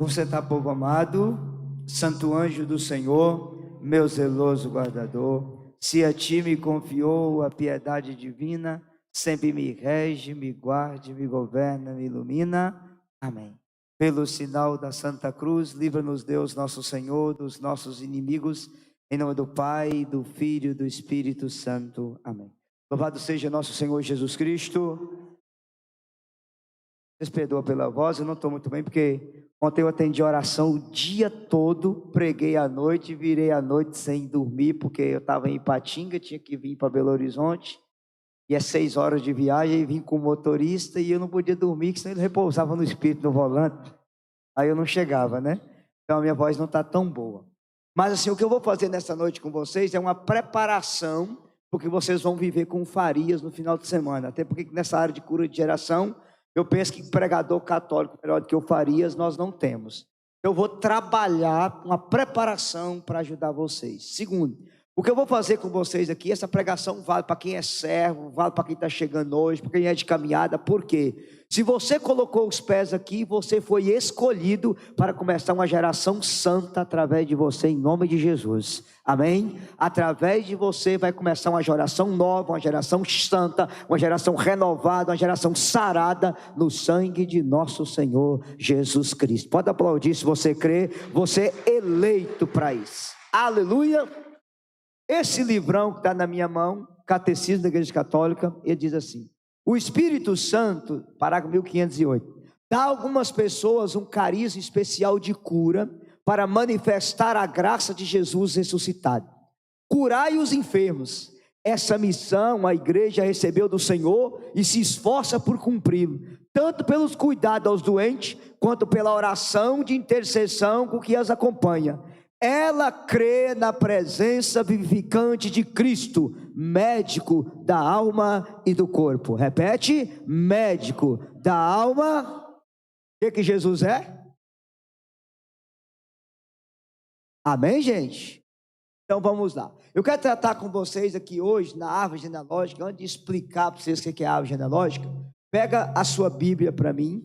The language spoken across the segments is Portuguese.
Você está, povo amado, santo anjo do Senhor, meu zeloso guardador, se a ti me confiou a piedade divina, sempre me rege, me guarde, me governa, me ilumina. Amém. Pelo sinal da Santa Cruz, livra-nos Deus nosso Senhor dos nossos inimigos, em nome do Pai, do Filho e do Espírito Santo. Amém. Louvado seja nosso Senhor Jesus Cristo. Vocês perdoam pela voz, eu não estou muito bem, porque ontem eu atendi oração o dia todo, preguei à noite, virei à noite sem dormir, porque eu estava em Ipatinga, tinha que vir para Belo Horizonte, e é 6 horas de viagem, e vim com o motorista, e eu não podia dormir, senão ele repousava no espírito, no volante, aí eu não chegava, né? Então a minha voz não está tão boa. Mas assim, o que eu vou fazer nessa noite com vocês é uma preparação, porque vocês vão viver com Farias no final de semana, até porque nessa área de cura de geração, eu penso que pregador católico melhor do que o Farias nós não temos. Eu vou trabalhar uma preparação para ajudar vocês. Segundo, o que eu vou fazer com vocês aqui, essa pregação vale para quem é servo, vale para quem está chegando hoje, para quem é de caminhada. Por quê? Se você colocou os pés aqui, você foi escolhido para começar uma geração santa através de você, em nome de Jesus. Amém? Através de você vai começar uma geração nova, uma geração santa, uma geração renovada, uma geração sarada no sangue de nosso Senhor Jesus Cristo. Pode aplaudir se você crê, você é eleito para isso. Aleluia! Esse livrão que está na minha mão, Catecismo da Igreja Católica, ele diz assim: o Espírito Santo, parágrafo 1508, dá a algumas pessoas um carisma especial de cura para manifestar a graça de Jesus ressuscitado. Curai os enfermos. Essa missão a igreja recebeu do Senhor e se esforça por cumpri-lo, tanto pelos cuidados aos doentes, quanto pela oração de intercessão com que as acompanha. Ela crê na presença vivificante de Cristo, médico da alma e do corpo. Repete: médico da alma. O que Jesus é? Amém, gente? Então vamos lá. Eu quero tratar com vocês aqui hoje na árvore genealógica. Antes de explicar para vocês o que é a árvore genealógica, pega a sua Bíblia para mim,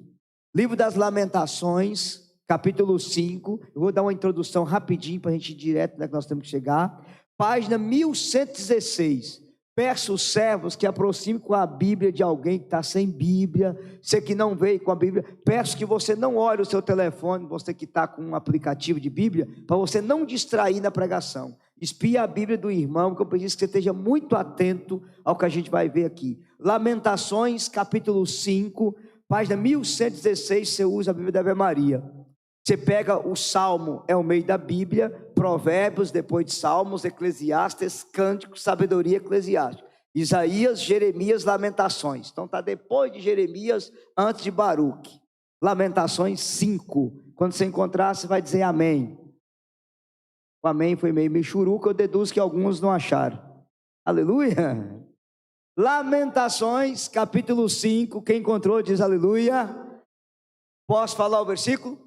Livro das Lamentações, capítulo 5, eu vou dar uma introdução rapidinho para a gente ir direto onde nós temos que chegar. Página 1116. Peço os servos que aproximem com a Bíblia de alguém que está sem Bíblia, você que não veio com a Bíblia. Peço que você não olhe o seu telefone, você que está com um aplicativo de Bíblia, para você não distrair na pregação. Espia a Bíblia do irmão, que eu preciso que você esteja muito atento ao que a gente vai ver aqui. Lamentações, capítulo 5, página 1116, você usa a Bíblia da Ave Maria. Você pega o Salmo, é o meio da Bíblia, Provérbios, depois de Salmos, Eclesiastes, Cânticos, Sabedoria Eclesiástica, Isaías, Jeremias, Lamentações. Então está depois de Jeremias, antes de Baruque. Lamentações 5. Quando você encontrar, você vai dizer amém. O amém foi meio michuruca, eu deduzo que alguns não acharam. Aleluia! Lamentações, capítulo 5. Quem encontrou diz aleluia. Posso falar o versículo?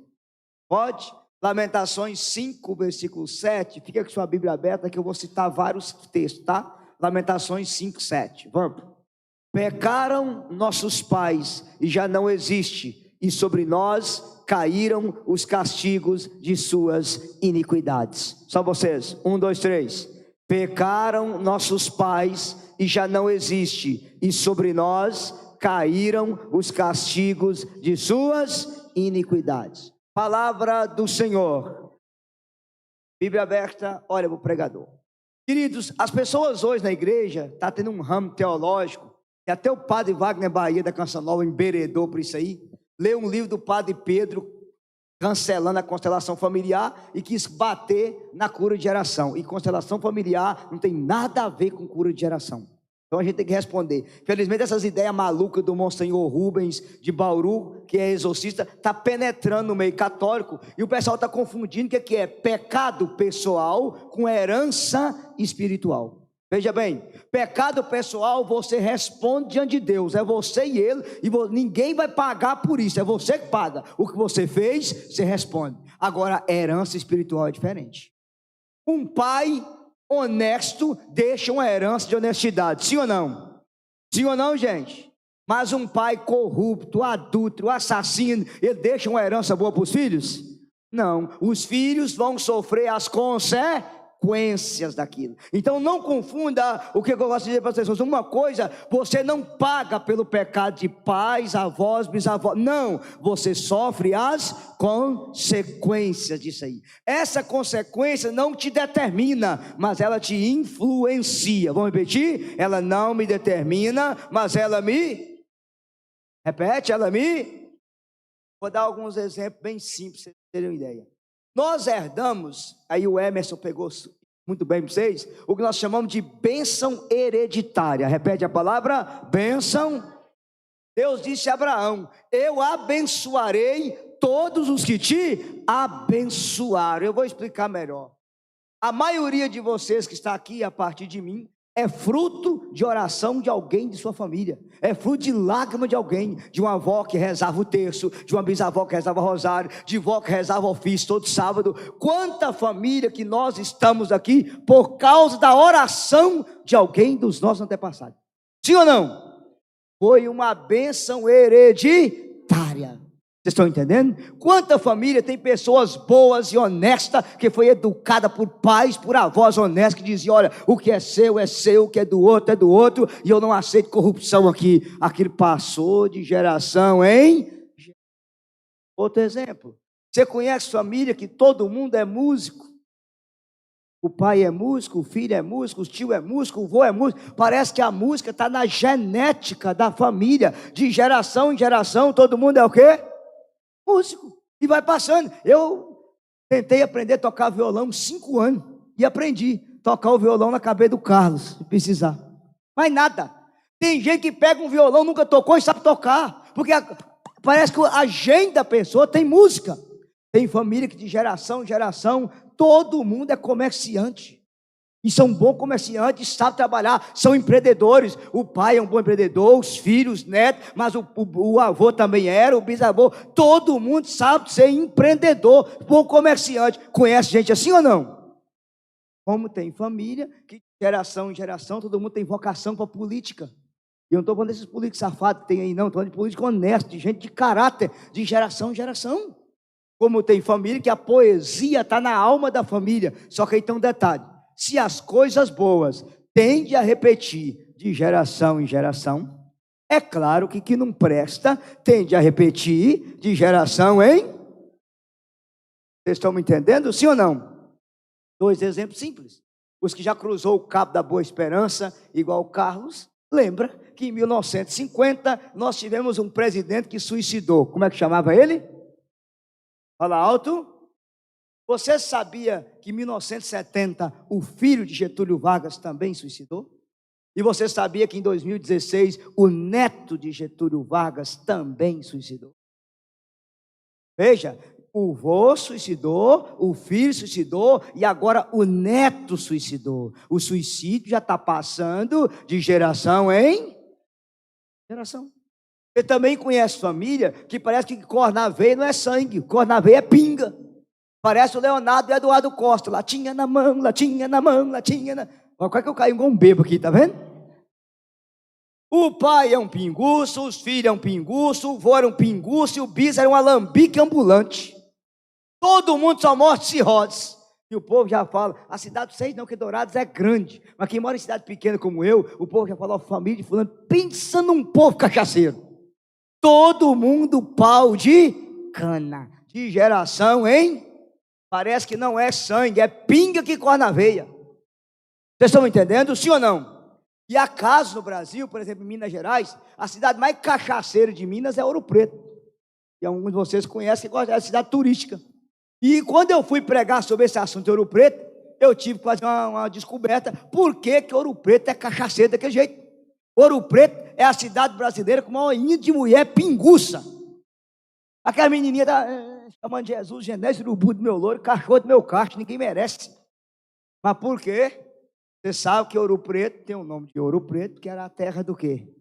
Pode? Lamentações 5, versículo 7. Fica com sua Bíblia aberta que eu vou citar vários textos, tá? Lamentações 5, 7. Vamos. Pecaram nossos pais e já não existe, e sobre nós caíram os castigos de suas iniquidades. Só vocês. 1, 2, 3. Pecaram nossos pais e já não existe, e sobre nós caíram os castigos de suas iniquidades. Palavra do Senhor. Bíblia aberta, olha para o pregador. Queridos, as pessoas hoje na igreja estão tendo um ramo teológico, e até o padre Wagner Bahia da Canção Nova emberedou por isso aí, leu um livro do padre Pedro, cancelando a constelação familiar, e quis bater na cura de geração. E constelação familiar não tem nada a ver com cura de geração. Então a gente tem que responder. Felizmente essas ideias malucas do Monsenhor Rubens de Bauru, que é exorcista, está penetrando no meio católico, e o pessoal está confundindo o que é pecado pessoal com herança espiritual. Veja bem, pecado pessoal você responde diante de Deus, é você e ele, e ninguém vai pagar por isso, é você que paga. O que você fez, você responde. Agora, herança espiritual é diferente. Um pai honesto deixa uma herança de honestidade, sim ou não? Sim ou não, gente? Mas um pai corrupto, adúltero, assassino, ele deixa uma herança boa para os filhos? Não, os filhos vão sofrer as consequências daquilo. Então não confunda o que eu gosto de dizer para as pessoas. Uma coisa, você não paga pelo pecado de pais, avós, bisavós. Não, você sofre as consequências disso aí. Essa consequência não te determina, mas ela te influencia. Vamos repetir? Ela não me determina, mas ela me... Repete, ela me... Vou dar alguns exemplos bem simples, para vocês terem uma ideia. Nós herdamos, aí o Emerson pegou muito bem para vocês, o que nós chamamos de bênção hereditária. Repete a palavra, bênção. Deus disse a Abraão: eu abençoarei todos os que te abençoaram. Eu vou explicar melhor. A maioria de vocês que está aqui a partir de mim, é fruto de oração de alguém de sua família, é fruto de lágrima de alguém, de uma avó que rezava o terço, de uma bisavó que rezava o rosário, de vó que rezava o ofício todo sábado. Quanta família que nós estamos aqui por causa da oração de alguém dos nossos antepassados. Sim ou não? Foi uma bênção hereditária. Vocês estão entendendo? Quanta família tem pessoas boas e honestas, que foi educada por pais, por avós honestos, que diziam: olha, o que é seu, o que é do outro, e eu não aceito corrupção aqui. Aquilo passou de geração em... Outro exemplo, você conhece família que todo mundo é músico? O pai é músico, o filho é músico, o tio é músico, o vô é músico. Parece que a música está na genética da família, de geração em geração, todo mundo é o quê? Músico, e vai passando. Eu tentei aprender a tocar violão 5 anos, e aprendi a tocar o violão na cabeça do Carlos, se precisar. Mas nada, tem gente que pega um violão, nunca tocou e sabe tocar, porque parece que a gente da pessoa tem música. Tem família que de geração em geração, todo mundo é comerciante, e são bons comerciantes, sabem trabalhar, são empreendedores. O pai é um bom empreendedor, os filhos, os netos, mas o avô também era, o bisavô. Todo mundo sabe ser empreendedor, bom comerciante. Conhece gente assim ou não? Como tem família que de geração em geração, todo mundo tem vocação para política. E eu não estou falando desses políticos safados que tem aí, não. Estou falando de político honesto, de gente de caráter, de geração em geração. Como tem família que a poesia está na alma da família. Só que aí tem um detalhe: se as coisas boas tendem a repetir de geração em geração, é claro que não presta tende a repetir de geração em... Vocês estão me entendendo, sim ou não? 2 exemplos simples. Os que já cruzou o Cabo da Boa Esperança, igual o Carlos, lembra que em 1950 nós tivemos um presidente que suicidou. Como é que chamava ele? Fala alto. Você sabia que em 1970 o filho de Getúlio Vargas também suicidou? E você sabia que em 2016 o neto de Getúlio Vargas também suicidou? Veja, o vô suicidou, o filho suicidou e agora o neto suicidou. O suicídio já está passando de geração em geração. Você também conhece família que parece que cor na veia não é sangue, cor na veia é pinga. Parece o Leonardo e Eduardo Costa, latinha na mão, latinha na mão, latinha na... Olha, qual é que eu caí igual um bebo aqui, tá vendo? O pai é um pinguço, os filhos é um pinguço, o vô era um pinguço e o bis era um alambique ambulante. Todo mundo só morre de cirrose. E o povo já fala, a cidade de vocês não, que Dourados é grande, mas quem mora em cidade pequena como eu, o povo já fala, ó, família de fulano, pensa num povo cachaceiro. Todo mundo pau de cana, de geração em... Parece que não é sangue, é pinga que corre na veia. Vocês estão entendendo, sim ou não? E há casos no Brasil, por exemplo, em Minas Gerais, a cidade mais cachaceira de Minas é Ouro Preto. E alguns de vocês conhecem, que gosta da cidade turística. E quando eu fui pregar sobre esse assunto de Ouro Preto, eu tive que fazer uma descoberta. Por que Ouro Preto é cachaceiro daquele jeito? Ouro Preto é a cidade brasileira com uma índia de mulher pinguça. Aquela menininha da... chamando de Jesus, Genésio, urubu do meu louro, cachorro do meu cacho, ninguém merece. Mas por quê? Você sabe que Ouro Preto tem o nome de Ouro Preto, que era a terra do quê?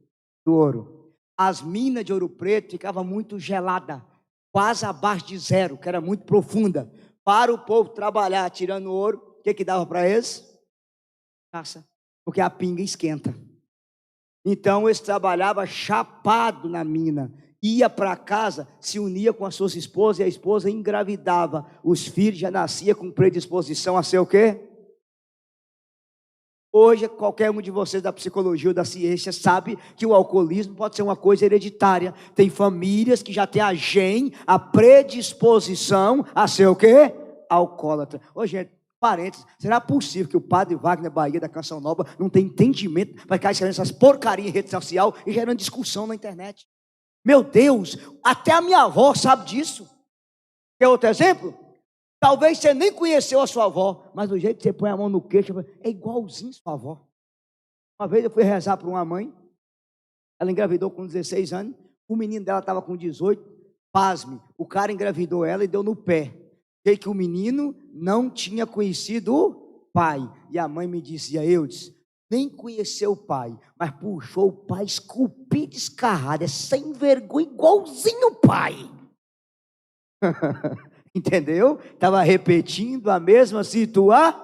Do ouro. As minas de Ouro Preto ficavam muito geladas, quase abaixo de zero, que era muito profunda. Para o povo trabalhar tirando ouro, o que dava para eles? Caça, porque a pinga esquenta. Então eles trabalhavam chapado na mina. ia para casa, se unia com as suas esposas e a esposa engravidava. Os filhos já nasciam com predisposição a ser o quê? Hoje, qualquer um de vocês da psicologia ou da ciência sabe que o alcoolismo pode ser uma coisa hereditária. Tem famílias que já têm a a predisposição a ser o quê? Alcoólatra. Ô, gente, parênteses, será possível que o padre Wagner Bahia da Canção Nova não tenha entendimento para ficar escrevendo essas porcarias em rede social e gerando discussão na internet? Meu Deus, até a minha avó sabe disso. Quer outro exemplo? Talvez você nem conheceu a sua avó, mas do jeito que você põe a mão no queixo, é igualzinho sua avó. Uma vez eu fui rezar para uma mãe, ela engravidou com 16 anos, o menino dela estava com 18, pasme, o cara engravidou ela e deu no pé. Sei que o menino não tinha conhecido o pai, e a mãe me dizia, Eudes, nem conheceu o pai, mas puxou o pai esculpido, descarrado, é sem vergonha, igualzinho o pai. Entendeu? Estava repetindo a mesma situação.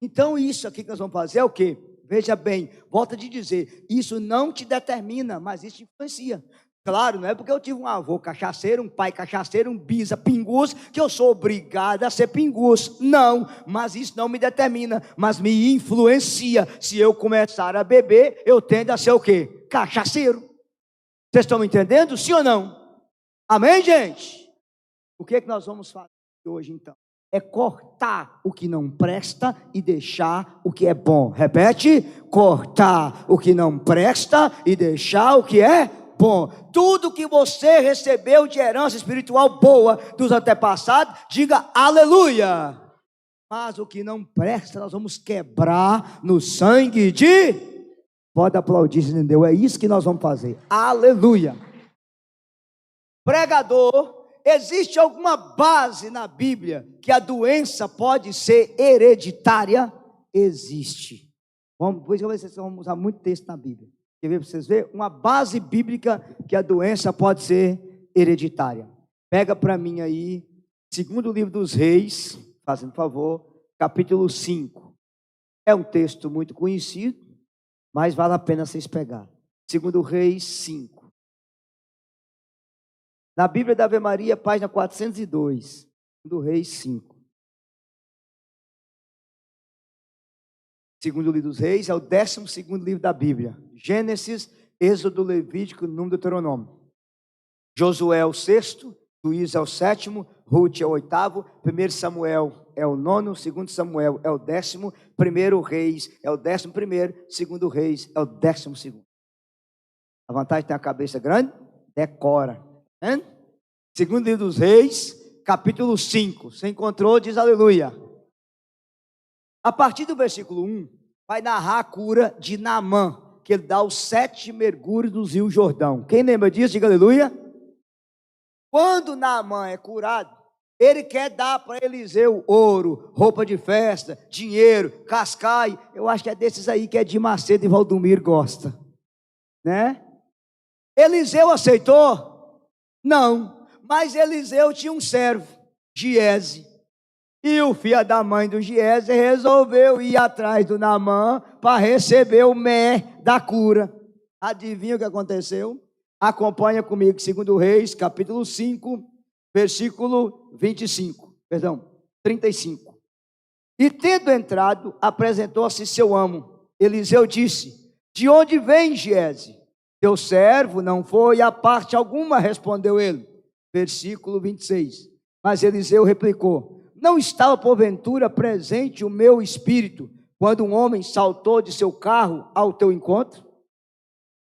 Então isso aqui que nós vamos fazer é o quê? Veja bem, volta a te dizer, isso não te determina, mas isso te influencia. Claro, não é porque eu tive um avô cachaceiro, um pai cachaceiro, um bisa pingus, que eu sou obrigado a ser pingus. Não, mas isso não me determina, mas me influencia. Se eu começar a beber, eu tendo a ser o quê? Cachaceiro. Vocês estão me entendendo? Sim ou não? Amém, gente? O que é que nós vamos fazer hoje, então? É cortar o que não presta e deixar o que é bom. Repete: cortar o que não presta e deixar o que é bom. Tudo que você recebeu de herança espiritual boa dos antepassados, diga aleluia. Mas o que não presta, nós vamos quebrar no sangue de... Pode aplaudir, entendeu? É isso que nós vamos fazer. Aleluia. Pregador, existe alguma base na Bíblia que a doença pode ser hereditária? Existe. Por isso que vocês vão usar muito texto na Bíblia. Quer ver para vocês verem? Uma base bíblica que a doença pode ser hereditária. Pega para mim aí, segundo livro dos Reis, fazendo favor, capítulo 5. É um texto muito conhecido, mas vale a pena vocês pegarem. Segundo Reis 5. Na Bíblia da Ave Maria, página 402, do Reis 5. Segundo livro dos Reis, é o 12º livro da Bíblia. Gênesis, Êxodo, Levítico, Número, Deuteronômio. Josué é o 6º, Juízes é o 7º, Ruth é o 8º, 1 Samuel é o 9º, 2 Samuel é o 10º, 1 Reis é o 11º, 2 Reis é o 12º. A vantagem tem a cabeça grande, decora. Segundo livro dos Reis, capítulo 5. Você encontrou, diz aleluia. A partir do versículo 1, vai narrar a cura de Naamã, que ele dá os 7 mergulhos do rio Jordão. Quem lembra disso, diga aleluia. Quando Naamã é curado, ele quer dar para Eliseu ouro, roupa de festa, dinheiro, cascai. Eu acho que é desses aí que é de Macedo e Valdomiro gosta, né? Eliseu aceitou? Não, mas Eliseu tinha um servo, Giese, e o filho da mãe do Giese resolveu ir atrás do Naamã para receber o da cura. Adivinha o que aconteceu? Acompanha comigo, segundo Reis, capítulo 5, versículo 35. E tendo entrado, apresentou-se seu amo. Eliseu disse: de onde vem, Giese? Teu servo não foi a parte alguma, respondeu ele. Versículo 26. Mas Eliseu replicou: não estava porventura presente o meu espírito, quando um homem saltou de seu carro ao teu encontro?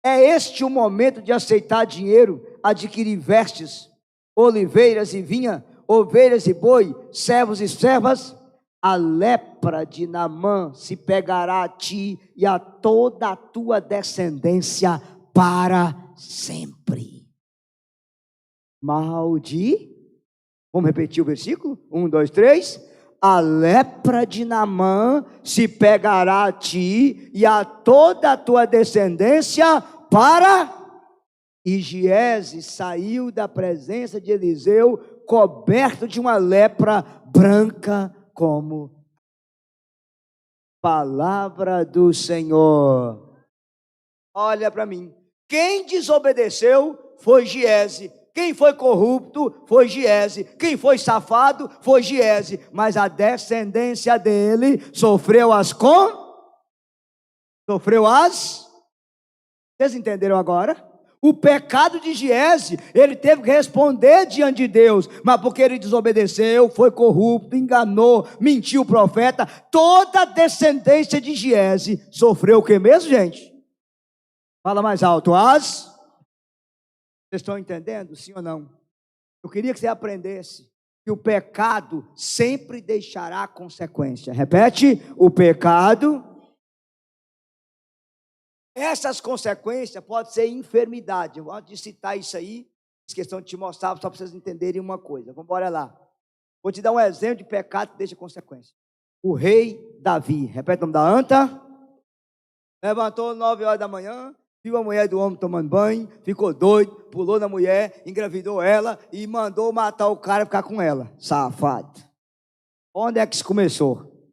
É este o momento de aceitar dinheiro, adquirir vestes, oliveiras e vinha, ovelhas e boi, servos e servas? A lepra de Naamã se pegará a ti e a toda a tua descendência para sempre. Vamos repetir o versículo? 1, 2, 3. A lepra de Naamã se pegará a ti e a toda a tua descendência para... E Giese saiu da presença de Eliseu coberto de uma lepra branca como... Palavra do Senhor. Olha para mim. Quem desobedeceu Foi Giese. Quem foi corrupto foi Giese. Quem foi safado foi Giese. Mas a descendência dele sofreu Vocês entenderam agora? O pecado de Giese, ele teve que responder diante de Deus, mas porque ele desobedeceu, foi corrupto, enganou, mentiu o profeta, toda a descendência de Giese sofreu o que mesmo, gente? Fala mais alto, Vocês estão entendendo, sim ou não? Eu queria que você aprendesse que o pecado sempre deixará consequência. Repete, o pecado... Essas consequências podem ser enfermidade. Eu gosto de citar isso aí, questão de te mostrar, só para vocês entenderem uma coisa. Vamos embora lá. Vou te dar um exemplo de pecado que deixa consequência. O rei Davi, repete o nome da anta. Levantou 9 horas da manhã, viu a mulher do homem tomando banho, ficou doido, pulou na mulher, engravidou ela e mandou matar o cara e ficar com ela. Safado. Onde é que isso começou?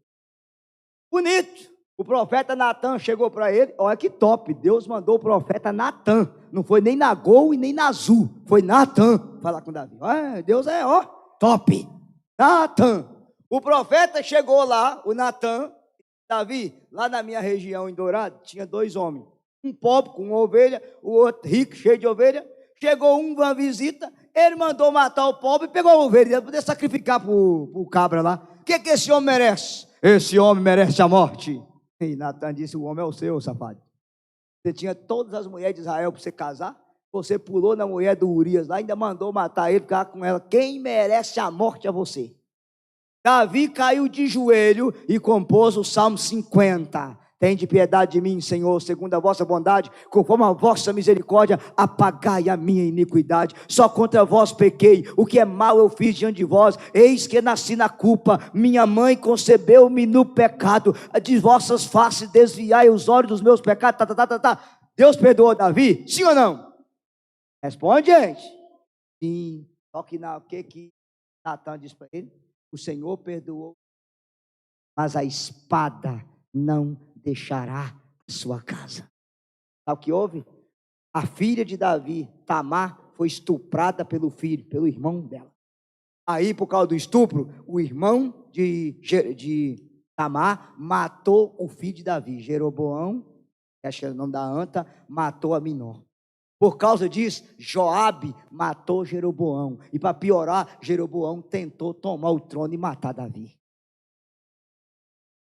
Bonito. O profeta Natan chegou para ele, olha que top, Deus mandou o profeta Natan, não foi nem na Gol e nem na Azul, foi Natan falar com Davi. Deus é, top, Natan. O profeta chegou lá, o Natan, Davi, lá na minha região em Dourado, tinha 2 homens, um pobre com uma ovelha, o outro rico, cheio de ovelha. Chegou uma visita, ele mandou matar o pobre e pegou a ovelha, para poder sacrificar para o cabra lá. O que esse homem merece? Esse homem merece a morte. E Natan disse, o homem é o seu, safado. Você tinha todas as mulheres de Israel para você casar, você pulou na mulher do Urias lá, ainda mandou matar ele, ficar com ela. Quem merece a morte é você. Davi caiu de joelho e compôs o Salmo 50. Tende piedade de mim, Senhor, segundo a vossa bondade, conforme a vossa misericórdia, apagai a minha iniquidade. Só contra vós pequei, o que é mal eu fiz diante de vós. Eis que nasci na culpa, minha mãe concebeu-me no pecado. De vossas faces desviai os olhos dos meus pecados. Deus perdoou Davi? Sim ou não? Responde, gente. Sim. Só que o que Natan disse para ele? O Senhor perdoou, mas a espada não deixará sua casa. Sabe o que houve? A filha de Davi, Tamar, foi estuprada pelo filho, pelo irmão dela. Aí, por causa do estupro, o irmão de Tamar matou o filho de Davi, Jeroboão, que acho que é o nome da anta, matou Aminon. Por causa disso, Joabe matou Jeroboão. E para piorar, Jeroboão tentou tomar o trono e matar Davi.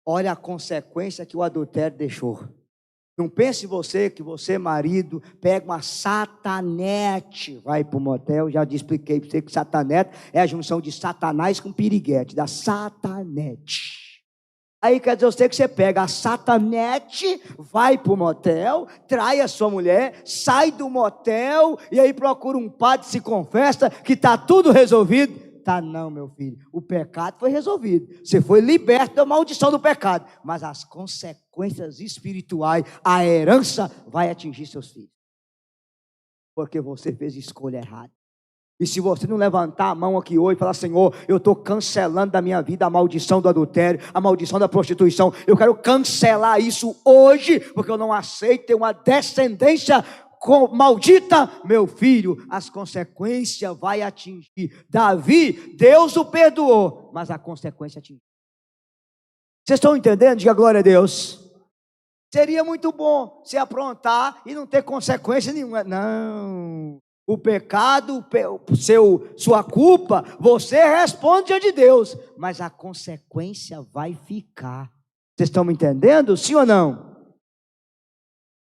Olha a consequência que o adultério deixou. Não pense você que você, marido, pega uma satanete, vai para o motel, já expliquei para você que satanete é a junção de Satanás com piriguete, da satanete. Aí quer dizer que você pega a satanete, vai para o motel, trai a sua mulher, sai do motel e aí procura um padre, se confessa que está tudo resolvido. Tá não, meu filho, o pecado foi resolvido, você foi liberto da maldição do pecado, mas as consequências espirituais, a herança vai atingir seus filhos, porque você fez escolha errada. E se você não levantar a mão aqui hoje e falar, Senhor, eu estou cancelando da minha vida a maldição do adultério, a maldição da prostituição, eu quero cancelar isso hoje, porque eu não aceito ter uma descendência maldita, meu filho, as consequências vai atingir. Davi, Deus o perdoou, mas a consequência atingiu. Vocês estão entendendo? Diga glória a Deus. Seria muito bom se aprontar e não ter consequência nenhuma. Não. O pecado, sua culpa, você responde diante de Deus, mas a consequência vai ficar. Vocês estão me entendendo? Sim ou não?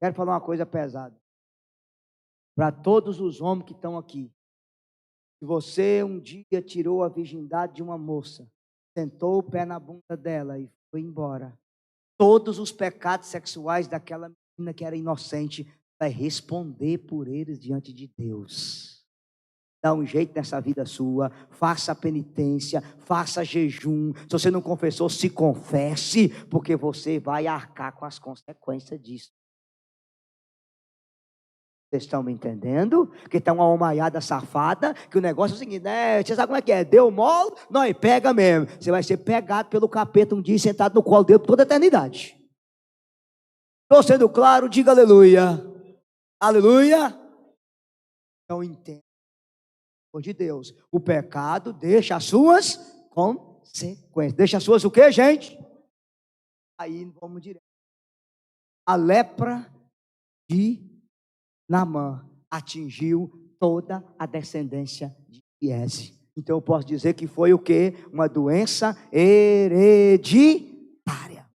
Quero falar uma coisa pesada para todos os homens que estão aqui. Se você um dia tirou a virgindade de uma moça, sentou o pé na bunda dela e foi embora, todos os pecados sexuais daquela menina que era inocente, vai responder por eles diante de Deus. Dá um jeito nessa vida sua, faça penitência, faça jejum. Se você não confessou, se confesse, porque você vai arcar com as consequências disso. Vocês estão me entendendo? Que está uma almaiada safada, que o negócio é o seguinte, né? Você sabe como é que é? Deu mole, nós pega mesmo. Você vai ser pegado pelo capeta um dia sentado no colo dele por toda a eternidade. Estou sendo claro, diga aleluia. Aleluia. Então entenda, por de Deus, o pecado deixa as suas consequências. Deixa as suas o quê, gente? Aí vamos direto. A lepra de Naamã atingiu toda a descendência de Giese. Então eu posso dizer que foi o quê? Uma doença hereditária.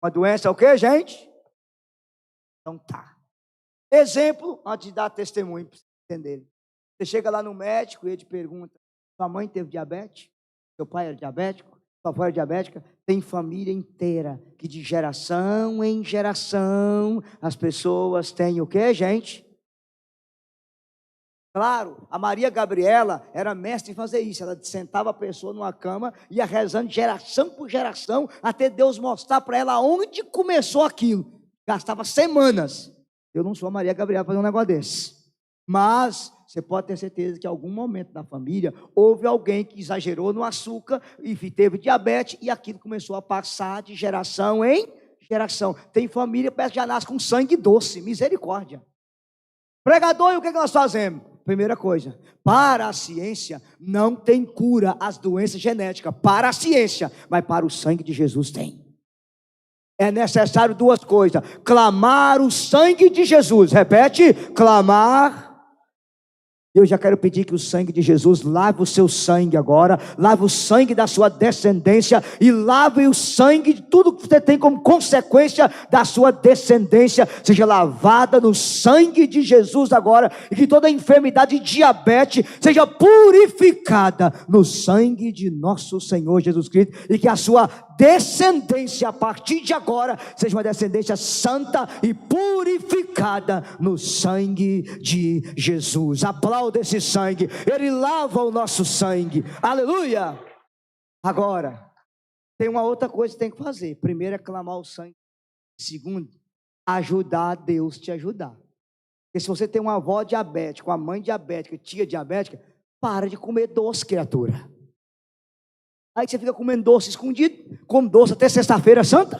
Uma doença o quê, gente? Então tá. Exemplo, antes de dar testemunho para vocês entenderem. Você chega lá no médico e ele te pergunta: sua mãe teve diabetes? Seu pai era diabético? Sua avó era diabética? Tem família inteira que de geração em geração as pessoas têm o quê, gente? Claro, a Maria Gabriela era mestre em fazer isso. Ela sentava a pessoa numa cama, ia rezando de geração por geração, até Deus mostrar para ela onde começou aquilo. Gastava semanas. Eu não sou a Maria Gabriela para fazer um negócio desse. Mas você pode ter certeza que em algum momento da família houve alguém que exagerou no açúcar e teve diabetes, e aquilo começou a passar de geração em geração. Tem família que já nasce com sangue doce, misericórdia. Pregador, e o que nós fazemos? Primeira coisa, para a ciência não tem cura às doenças genéticas, para a ciência, mas para o sangue de Jesus tem. É necessário duas coisas: clamar o sangue de Jesus. Repete, clamar. Eu já quero pedir que o sangue de Jesus lave o seu sangue agora, lave o sangue da sua descendência e lave o sangue de tudo que você tem como consequência da sua descendência, seja lavada no sangue de Jesus agora, e que toda enfermidade de diabetes seja purificada no sangue de nosso Senhor Jesus Cristo, e que a sua descendência a partir de agora seja uma descendência santa e purificada no sangue de Jesus. Aplauda esse sangue, ele lava o nosso sangue, aleluia. Agora, tem uma outra coisa que tem que fazer: primeiro é clamar o sangue, segundo, ajudar Deus te ajudar. Porque se você tem uma avó diabética, uma mãe diabética, tia diabética, para de comer doce, criatura. Aí você fica comendo doce escondido, come doce até sexta-feira santa.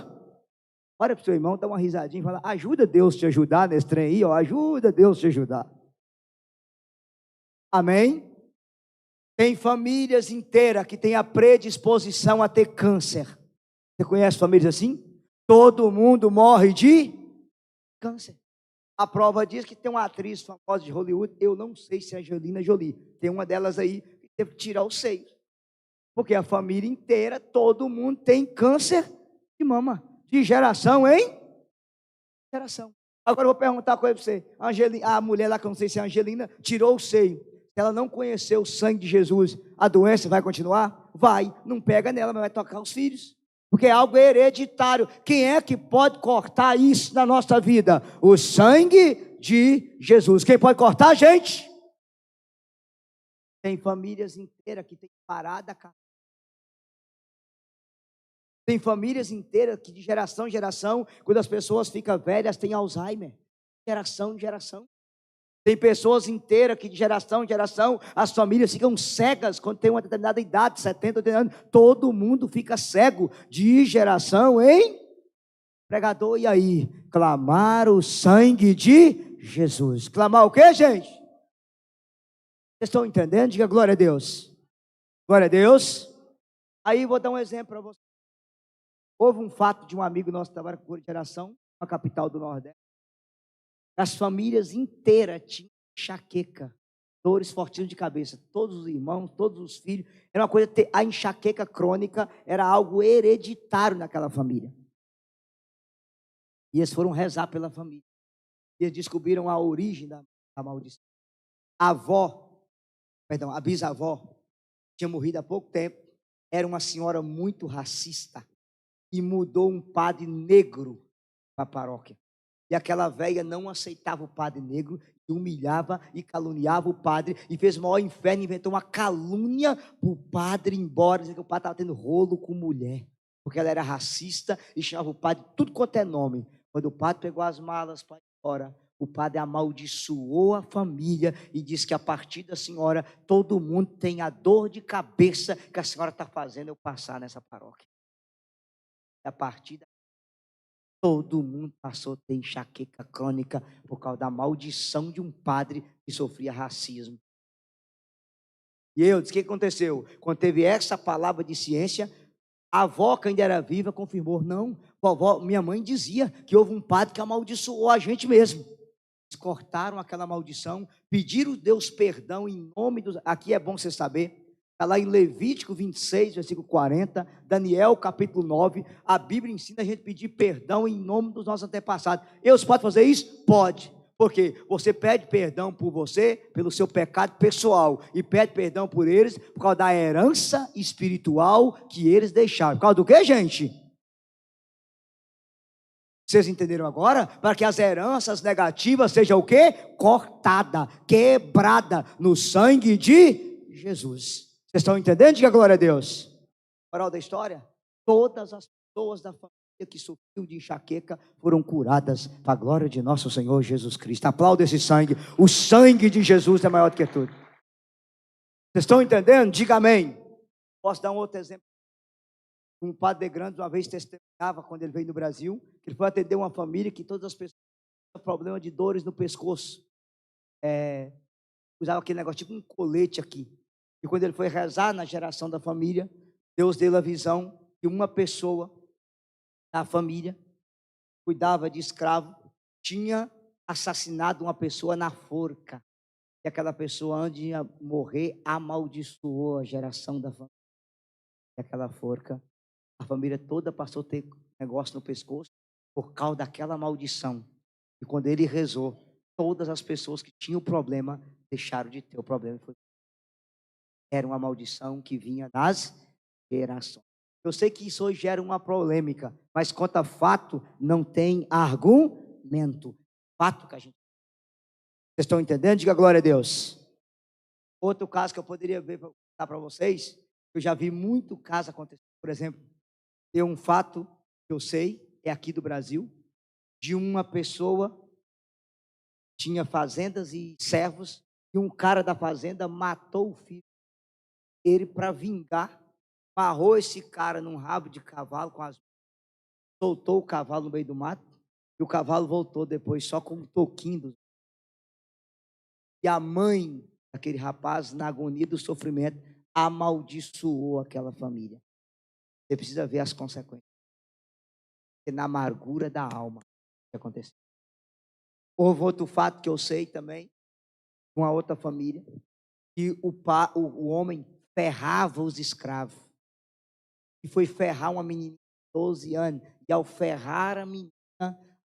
Olha para o seu irmão, dá uma risadinha e fala: ajuda Deus te ajudar nesse trem aí, ó, ajuda Deus te ajudar. Amém? Tem famílias inteiras que têm a predisposição a ter câncer. Você conhece famílias assim? Todo mundo morre de câncer. A prova diz que tem uma atriz famosa de Hollywood, eu não sei se é Angelina Jolie, tem uma delas aí que teve que tirar o seio. Porque a família inteira, todo mundo tem câncer de mama, de geração em geração. Agora eu vou perguntar uma coisa para você: a mulher lá, que eu não sei se é Angelina, tirou o seio. Se ela não conheceu o sangue de Jesus, a doença vai continuar? Vai, não pega nela, mas vai tocar os filhos. Porque é algo hereditário. Quem é que pode cortar isso na nossa vida? O sangue de Jesus. Quem pode cortar, gente? Tem famílias inteiras que têm parada a casa. Tem famílias inteiras que de geração em geração, quando as pessoas ficam velhas, tem Alzheimer. Geração em geração. Tem pessoas inteiras que de geração em geração, as famílias ficam cegas quando tem uma determinada idade, 70, 80 anos. Todo mundo fica cego de geração em pregador. E aí? Clamar o sangue de Jesus. Clamar o quê, gente? Vocês estão entendendo? Diga glória a Deus. Glória a Deus. Aí vou dar um exemplo para vocês. Houve um fato de um amigo nosso que estava com geração, na capital do Nordeste. As famílias inteiras tinham enxaqueca, dores fortíssimas de cabeça. Todos os irmãos, todos os filhos. Era uma coisa, a enxaqueca crônica era algo hereditário naquela família. E eles foram rezar pela família. E eles descobriram a origem da maldição. A bisavó, tinha morrido há pouco tempo. Era uma senhora muito racista. E mudou um padre negro para a paróquia. E aquela velha não aceitava o padre negro, e humilhava e caluniava o padre, e fez o maior inferno, inventou uma calúnia para o padre ir embora, dizendo que o padre estava tendo rolo com mulher, porque ela era racista e chamava o padre tudo quanto é nome. Quando o padre pegou as malas para ir embora, o padre amaldiçoou a família e disse que a partir da senhora, todo mundo tem a dor de cabeça que a senhora está fazendo eu passar nessa paróquia. E a partir da todo mundo passou a ter enxaqueca crônica por causa da maldição de um padre que sofria racismo. E eu disse: o que aconteceu? Quando teve essa palavra de ciência, a avó, que ainda era viva, confirmou: não, vovó, minha mãe dizia que houve um padre que amaldiçoou a gente mesmo. Eles cortaram aquela maldição, pediram a Deus perdão em nome dos... Aqui é bom você saber, está lá em Levítico 26, versículo 40, Daniel capítulo 9, a Bíblia ensina a gente pedir perdão em nome dos nossos antepassados. Eles podem fazer isso? Pode. Porque você pede perdão por você, pelo seu pecado pessoal, e pede perdão por eles, por causa da herança espiritual que eles deixaram. Por causa do que, gente? Vocês entenderam agora? Para que as heranças negativas sejam o quê? Cortada, quebrada no sangue de Jesus. Vocês estão entendendo? Diga glória a Deus. Moral da história: todas as pessoas da família que sofreu de enxaqueca foram curadas para a glória de nosso Senhor Jesus Cristo. Aplauda esse sangue. O sangue de Jesus é maior do que tudo. Vocês estão entendendo? Diga amém. Posso dar um outro exemplo? Um padre de grande uma vez testemunhava, quando ele veio no Brasil, que ele foi atender uma família que todas as pessoas tinham problema de dores no pescoço. Usava aquele negócio tipo um colete aqui. E quando ele foi rezar na geração da família, Deus deu a visão que uma pessoa da família cuidava de escravo, tinha assassinado uma pessoa na forca. E aquela pessoa, antes de morrer, amaldiçoou a geração da família. E aquela forca, a família toda passou a ter negócio no pescoço por causa daquela maldição. E quando ele rezou, todas as pessoas que tinham o problema deixaram de ter o problema. Era uma maldição que vinha das gerações. Eu sei que isso hoje gera uma polêmica, mas quanto a fato, não tem argumento. Fato que a gente... Vocês estão entendendo? Diga glória a Deus. Outro caso que eu poderia ver para vocês, eu já vi muito caso acontecer. Por exemplo, tem um fato que eu sei, é aqui do Brasil, de uma pessoa que tinha fazendas e servos, e um cara da fazenda matou o filho. Ele, para vingar, amarrou esse cara num rabo de cavalo, soltou o cavalo no meio do mato, e o cavalo voltou depois só com um toquinho. E a mãe daquele rapaz, na agonia do sofrimento, amaldiçoou aquela família. Você precisa ver as consequências. Porque na amargura da alma, o que aconteceu. Houve outro fato que eu sei também, uma outra família, que o homem ferrava os escravos. E foi ferrar uma menina de 12 anos. E ao ferrar a menina,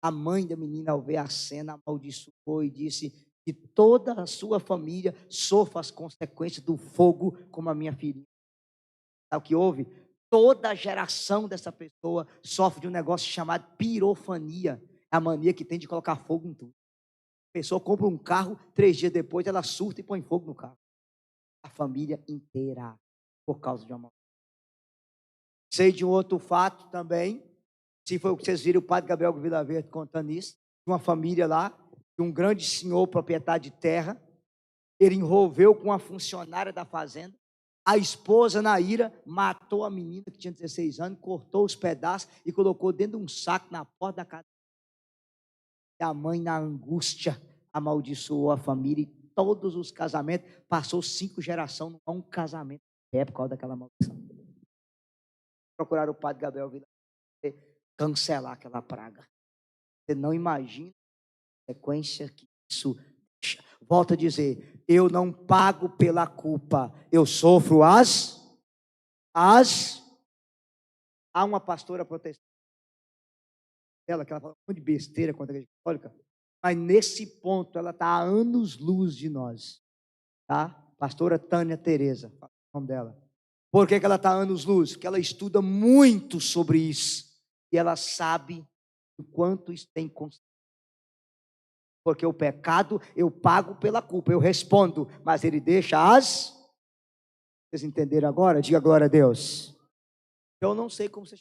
a mãe da menina, ao ver a cena, amaldiçoou e disse que toda a sua família sofra as consequências do fogo, como a minha filha. Sabe o que houve? Toda a geração dessa pessoa sofre de um negócio chamado pirofania. É a mania que tem de colocar fogo em tudo. A pessoa compra um carro, 3 dias depois ela surta e põe fogo no carro. A família inteira, por causa de uma maldição. Sei de um outro fato também, se foi o que vocês viram, o padre Gabriel Vila Verde contando isso, de uma família lá, de um grande senhor proprietário de terra, ele envolveu com uma funcionária da fazenda, a esposa, na ira, matou a menina que tinha 16 anos, cortou os pedaços e colocou dentro de um saco na porta da casa. E a mãe, na angústia, amaldiçoou a família e todos os casamentos, passou 5 gerações, não há um casamento por causa daquela maldição. Procuraram o padre Gabriel Vila cancelar aquela praga. Você não imagina a sequência que isso deixa. Volto a dizer, eu não pago pela culpa, eu sofro há uma pastora protestante, ela que ela fala um monte de besteira contra a igreja católica, mas nesse ponto ela está a anos-luz de nós, tá? Pastora Tânia Tereza, fala o nome dela. Por que ela está a anos-luz? Porque ela estuda muito sobre isso. E ela sabe o quanto isso tem consequência. Porque o pecado eu pago pela culpa, eu respondo, mas ele deixa as... Vocês entenderam agora? Diga glória a Deus. Eu não sei como você...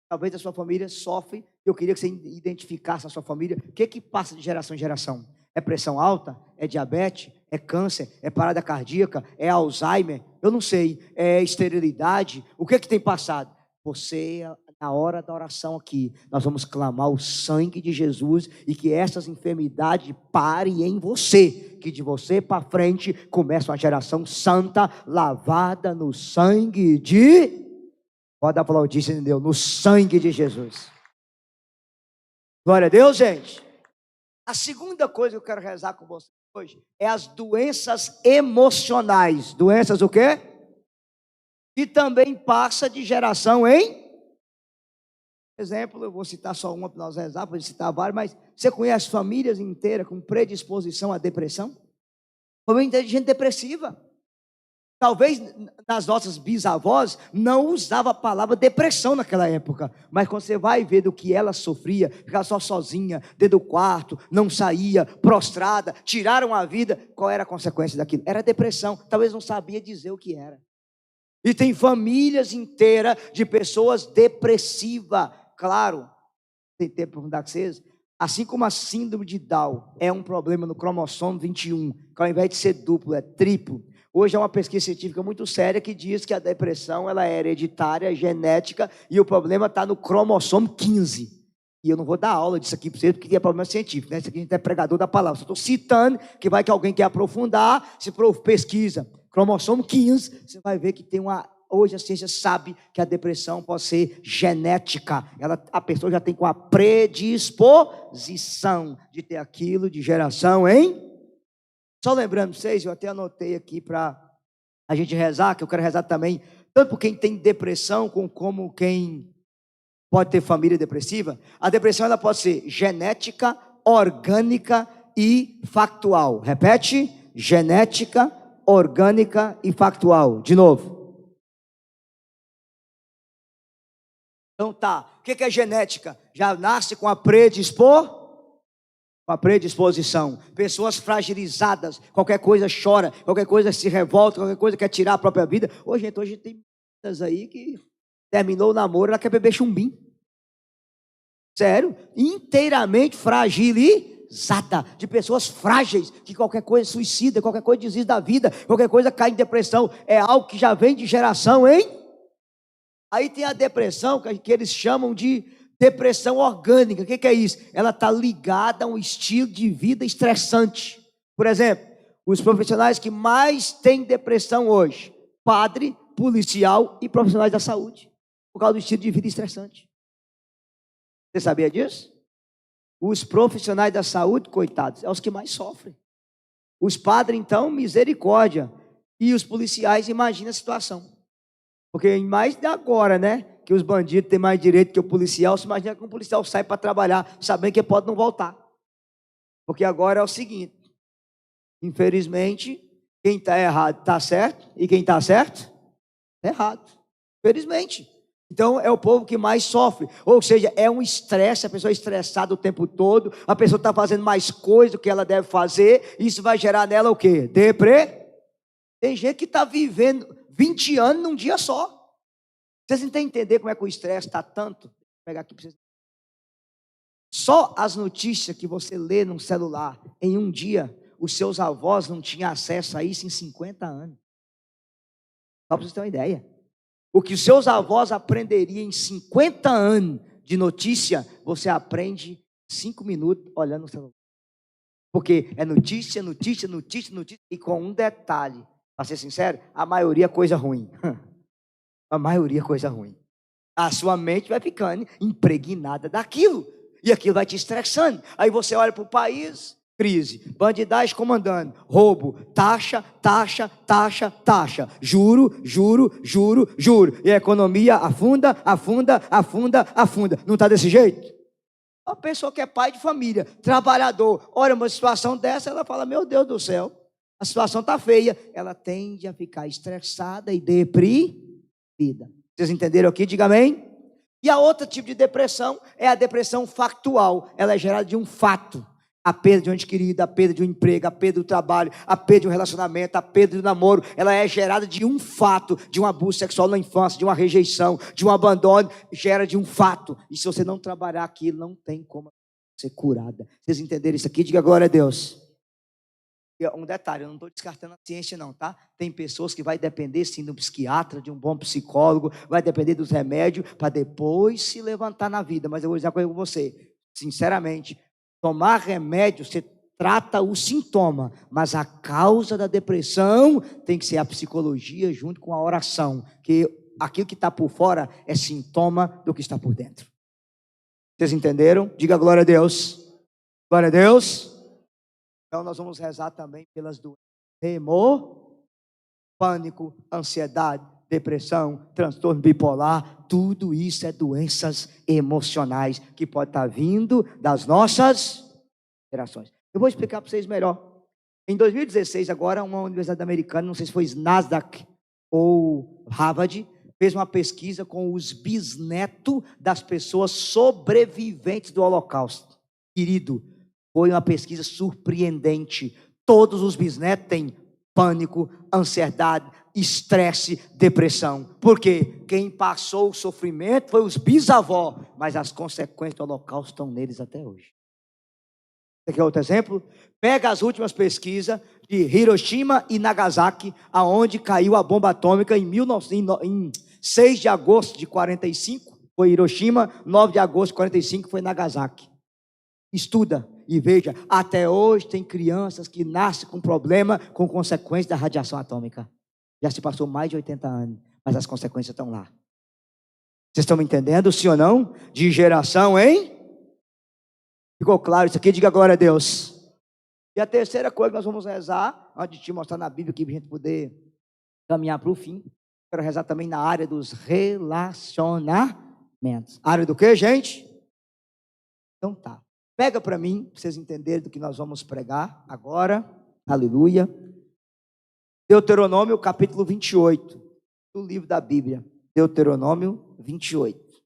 Talvez a sua família sofre, eu queria que você identificasse a sua família. O que passa de geração em geração? É pressão alta? É diabetes? É câncer? É parada cardíaca? É Alzheimer? Eu não sei. É esterilidade? O que tem passado? Você, Na hora da oração aqui, nós vamos clamar o sangue de Jesus e que essas enfermidades parem em você, que de você para frente começa uma geração santa, lavada no sangue de... Pode aplaudir, se entendeu? No sangue de Jesus. Glória a Deus, gente. A segunda coisa que eu quero rezar com você hoje é as doenças emocionais. Doenças o quê? E também passa de geração em... Exemplo, eu vou citar só uma para nós rezar, para citar várias, mas você conhece famílias inteiras com predisposição à depressão? Família de gente depressiva. Talvez nas nossas bisavós não usava a palavra depressão naquela época, mas quando você vai ver do que ela sofria, ficava só sozinha, dentro do quarto, não saía, prostrada, tiraram a vida, qual era a consequência daquilo? Era depressão, talvez não sabia dizer o que era. E tem famílias inteiras de pessoas depressivas. Claro, tem tempo para mudar com vocês. Assim como a síndrome de Down é um problema no cromossomo 21, que ao invés de ser duplo, é triplo. Hoje é uma pesquisa científica muito séria que diz que a depressão ela é hereditária, genética, e o problema está no cromossomo 15. E eu não vou dar aula disso aqui para vocês, porque é problema científico, né? Isso aqui a gente é pregador da palavra. Só estou citando que vai que alguém quer aprofundar, se pesquisa cromossomo 15, você vai ver que tem uma... Hoje a ciência sabe que a depressão pode ser genética. A pessoa já tem com a predisposição de ter aquilo de geração, hein? Só lembrando vocês, eu até anotei aqui para a gente rezar, que eu quero rezar também, tanto por quem tem depressão, como quem pode ter família depressiva. A depressão ela pode ser genética, orgânica e factual. Repete: genética, orgânica e factual. De novo. Então tá, o que é genética? Já nasce com a predisposição. Pessoas fragilizadas, qualquer coisa chora, qualquer coisa se revolta, qualquer coisa quer tirar a própria vida. Hoje tem muitas aí que terminou o namoro, ela quer beber chumbim. Sério, inteiramente fragilizada, de pessoas frágeis, que qualquer coisa suicida, qualquer coisa desiste da vida, qualquer coisa cai em depressão. É algo que já vem de geração, hein? Aí tem a depressão, que eles chamam de depressão orgânica. O que é isso? Ela está ligada a um estilo de vida estressante. Por exemplo, os profissionais que mais têm depressão hoje: padre, policial e profissionais da saúde, por causa do estilo de vida estressante. Você sabia disso? Os profissionais da saúde, coitados, são os que mais sofrem. Os padres, então, misericórdia. E os policiais, imagina a situação. Porque mais de agora, né, que os bandidos têm mais direito que o policial, se imagina que um policial sai para trabalhar, sabendo que pode não voltar. Porque agora é o seguinte, infelizmente, quem está errado está certo, e quem está certo, está errado. Infelizmente. Então é o povo que mais sofre, ou seja, é um estresse, a pessoa é estressada o tempo todo, a pessoa está fazendo mais coisa do que ela deve fazer, isso vai gerar nela o quê? Tem gente que está vivendo 20 anos num dia só. Vocês não têm que entender como é que o estresse está tanto? Vou pegar aqui para vocês. Só as notícias que você lê num celular em um dia, os seus avós não tinham acesso a isso em 50 anos. Só para vocês terem uma ideia. O que os seus avós aprenderiam em 50 anos de notícia, você aprende em 5 minutos olhando no celular. Porque é notícia, notícia, notícia, notícia, e com um detalhe. Para ser sincero, a maioria é coisa ruim. A maioria é coisa ruim. A sua mente vai ficando impregnada daquilo. E aquilo vai te estressando. Aí você olha para o país, crise, bandidagem comandando, roubo, taxa, taxa, taxa, taxa, juro, juro, juro, juro. E a economia afunda, afunda, afunda, afunda. Não está desse jeito? A pessoa que é pai de família, trabalhador, olha uma situação dessa, ela fala: meu Deus do céu, a situação está feia. Ela tende a ficar estressada e deprimida. Vocês entenderam aqui? Diga amém. E a outro tipo de depressão é a depressão factual. Ela é gerada de um fato. A perda de um ente querido, a perda de um emprego, a perda do trabalho, a perda de um relacionamento, a perda do namoro. Ela é gerada de um fato, de um abuso sexual na infância, de uma rejeição, de um abandono. Gera de um fato. E se você não trabalhar aquilo, não tem como ser curada. Vocês entenderam isso aqui? Diga glória a Deus. E um detalhe, eu não estou descartando a ciência não, tá? Tem pessoas que vai depender sim de um psiquiatra, de um bom psicólogo, vai depender dos remédios para depois se levantar na vida. Mas eu vou dizer uma coisa com você, sinceramente, tomar remédio, você trata o sintoma, mas a causa da depressão tem que ser a psicologia junto com a oração, que aquilo que está por fora é sintoma do que está por dentro. Vocês entenderam? Diga glória a Deus. Glória a Deus. Então nós vamos rezar também pelas doenças. Temor, pânico, ansiedade, depressão, transtorno bipolar, tudo isso é doenças emocionais que pode estar vindo das nossas gerações. Eu vou explicar para vocês melhor. Em 2016, agora, uma universidade americana, não sei se foi Nasdaq ou Harvard, fez uma pesquisa com os bisnetos das pessoas sobreviventes do Holocausto. Querido, foi uma pesquisa surpreendente. Todos os bisnetos têm pânico, ansiedade, estresse, depressão. Por quê? Quem passou o sofrimento foi os bisavós, mas as consequências do Holocausto estão neles até hoje. Você quer outro exemplo? Pega as últimas pesquisas de Hiroshima e Nagasaki, aonde caiu a bomba atômica em 6 de agosto de 45, foi Hiroshima, 9 de agosto de 45 foi Nagasaki. Estuda e veja, até hoje tem crianças que nascem com problema com consequência da radiação atômica. Já se passou mais de 80 anos, mas as consequências estão lá. Vocês estão me entendendo, sim ou não? De geração, hein? Ficou claro isso aqui? Diga glória a Deus. E a terceira coisa que nós vamos rezar, antes de te mostrar na Bíblia, que a gente poder caminhar para o fim, quero rezar também na área dos relacionamentos. Área do quê, gente? Então tá. Pega para mim, para vocês entenderem do que nós vamos pregar agora. Aleluia. Deuteronômio capítulo 28, do livro da Bíblia. Deuteronômio 28.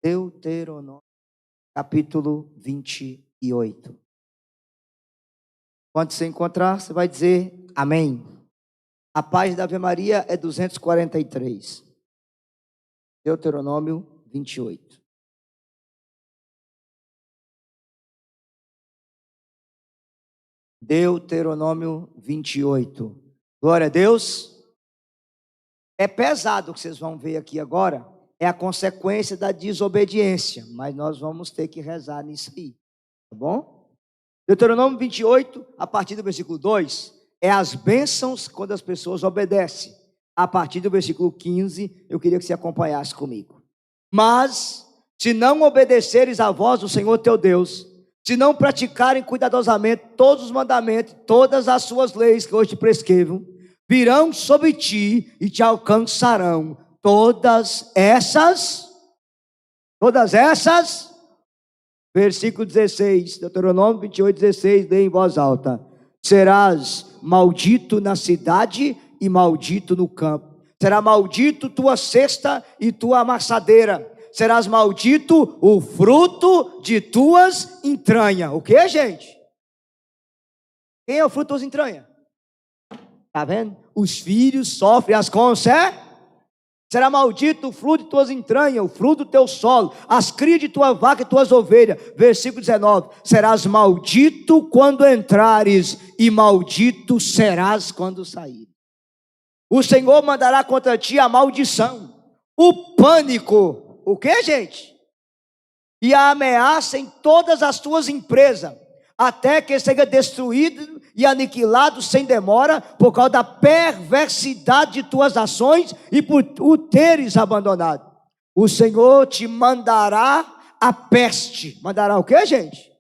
Deuteronômio capítulo 28. Quando você encontrar, você vai dizer amém. A página da Ave Maria é 243. Deuteronômio 28. Deuteronômio 28. Glória a Deus. É pesado o que vocês vão ver aqui agora. É a consequência da desobediência. Mas nós vamos ter que rezar nisso aí. Tá bom? Deuteronômio 28, a partir do versículo 2, é as bênçãos quando as pessoas obedecem. A partir do versículo 15, eu queria que você acompanhasse comigo. Mas, se não obedeceres à voz do Senhor teu Deus, se não praticarem cuidadosamente todos os mandamentos, todas as suas leis que hoje te prescrevo, virão sobre ti e te alcançarão todas essas, versículo 16, Deuteronômio 28, 16, lê em voz alta. Serás maldito na cidade e maldito no campo. Será maldito tua cesta e tua amassadeira. Serás maldito o fruto de tuas entranhas. O que, gente? Quem é o fruto das entranhas? Está vendo? Os filhos sofrem as consequências. Será maldito o fruto de tuas entranhas, o fruto do teu solo, as crias de tua vaca e tuas ovelhas. Versículo 19. Serás maldito quando entrares e maldito serás quando sair. O Senhor mandará contra ti a maldição, o pânico. O que, gente? E a ameaça em todas as tuas empresas, até que seja destruído e aniquilado sem demora, por causa da perversidade de tuas ações e por o teres abandonado. O Senhor te mandará a peste. Mandará o que, gente?